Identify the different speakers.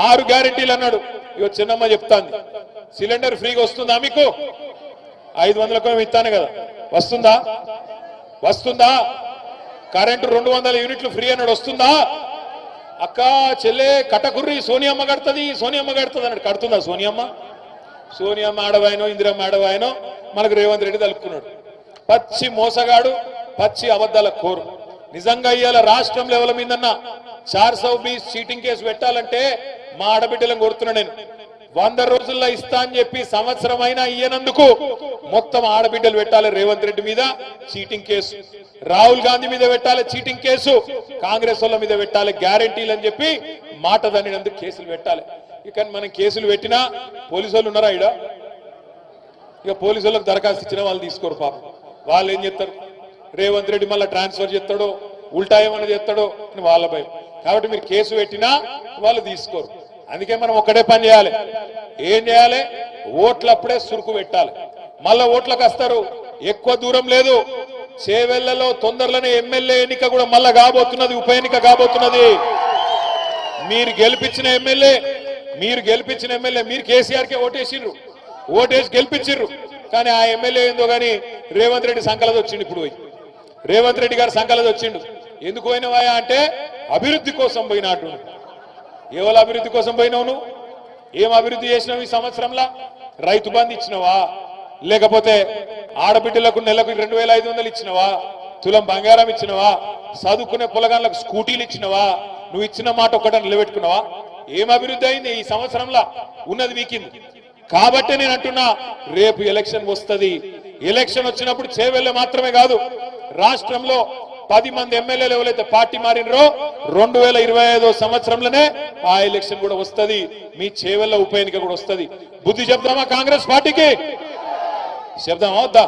Speaker 1: 6 గ్యారెంటీలు అన్నాడు. ఇగో చిన్నమ్మ చెప్తాంది, సిలిండర్ ఫ్రీగా వస్తుందా మీకు? 500కు ఇస్తాను కదా, వస్తుందా? వస్తుందా? కరెంటు 200 యూనిట్లు ఫ్రీ అన్నాడు, వస్తుందా? అక్క చెల్లె కటకుర్రి సోనియమ్మ కడుతుంది, సోనియమ్మ కడుతుంది అన్నాడు, కడుతుందా సోనియమ్మ? సోనియమ్మ ఆడవాయనో ఇందిరమ్మ ఆడవాయనో మనకు రేవంత్ రెడ్డి తలుపుకున్నాడు. పచ్చి మోసగాడు, పచ్చి అబద్ధాల కోరు. నిజంగా ఇవాళ రాష్ట్రం లెవెల్ మీదన్నా 420 చీటింగ్ కేసు పెట్టాలంటే మా ఆడబిడ్డలను కోరుతున్నా నేను. 100 రోజుల్లో ఇస్తా అని చెప్పి సంవత్సరం అయినా ఇయ్యనందుకు మొత్తం ఆడబిడ్డలు పెట్టాలి రేవంత్ రెడ్డి మీద చీటింగ్ కేసు, రాహుల్ గాంధీ మీద పెట్టాలి చీటింగ్ కేసు, కాంగ్రెస్ వాళ్ళ మీద పెట్టాలి గ్యారెంటీలు అని చెప్పి మాట దన్నినందుకు కేసులు పెట్టాలి. ఇక మనం కేసులు పెట్టినా పోలీసు వాళ్ళు ఉన్నారా ఇడ? ఇక పోలీసు వాళ్ళకి దరఖాస్తు ఇచ్చినా వాళ్ళు తీసుకోరు పాపం. వాళ్ళు ఏం చేస్తారు? రేవంత్ రెడ్డి మళ్ళీ ట్రాన్స్ఫర్ చేస్తాడో ఉల్టా ఏమన్నా చేస్తాడో అని వాళ్ళ భయం. కాబట్టి మీరు కేసు పెట్టినా వాళ్ళు తీసుకోరు. అందుకే మనం ఒక్కడే పని చేయాలి. ఏం చేయాలి? ఓట్లప్పుడే సురుకు పెట్టాలి. మళ్ళా ఓట్లకు వస్తారు, ఎక్కువ దూరం లేదు. చేవెళ్లలో తొందరలోనే ఎమ్మెల్యే ఎన్నిక కూడా మళ్ళా కాబోతున్నది, ఉప ఎన్నిక కాబోతున్నది. మీరు గెలిపించిన ఎమ్మెల్యే మీరు కేసీఆర్కే ఓటేసిర్రు, ఓటేసి గెలిపించిర్రు. కానీ ఆ ఎమ్మెల్యే ఏందో కానీ రేవంత్ రెడ్డి సంకలది వచ్చిండు. ఇప్పుడు పోయి రేవంత్ రెడ్డి గారు సంకలది వచ్చిండు. ఎందుకు పోయినవా అంటే అభివృద్ధి కోసం పోయినట్టు. ఎవరు అభివృద్ధి కోసం పోయినావు? నువ్వు ఏం అభివృద్ధి చేసినావు ఈ సంవత్సరంలో? రైతు బంధు ఇచ్చినవా? లేకపోతే ఆడబిడ్డలకు నెలకు 2500 ఇచ్చినవా? తులం బంగారం ఇచ్చినవా? చదువుకునే పొలగాళ్ళకు స్కూటీలు ఇచ్చినవా? నువ్వు ఇచ్చిన మాట ఒక్కట నిలబెట్టుకున్నావా? ఏం అభివృద్ధి అయింది ఈ సంవత్సరంలో? ఉన్నది వీకింది. కాబట్టి నేను అంటున్నా, రేపు ఎలక్షన్ వస్తుంది. ఎలక్షన్ వచ్చినప్పుడు చేవెళ్ళ మాత్రమే కాదు, రాష్ట్రంలో 10 మంది ఎమ్మెల్యేలు ఎవరైతే పార్టీ మారినరో 2025 సంవత్సరంలోనే ఆ ఎలక్షన్ కూడా వస్తుంది. మీ చేవెళ్ళ ఉప ఎన్నిక కూడా వస్తుంది. బుద్ధి చెప్దామా కాంగ్రెస్ పార్టీకి? చెప్దామా వద్దా?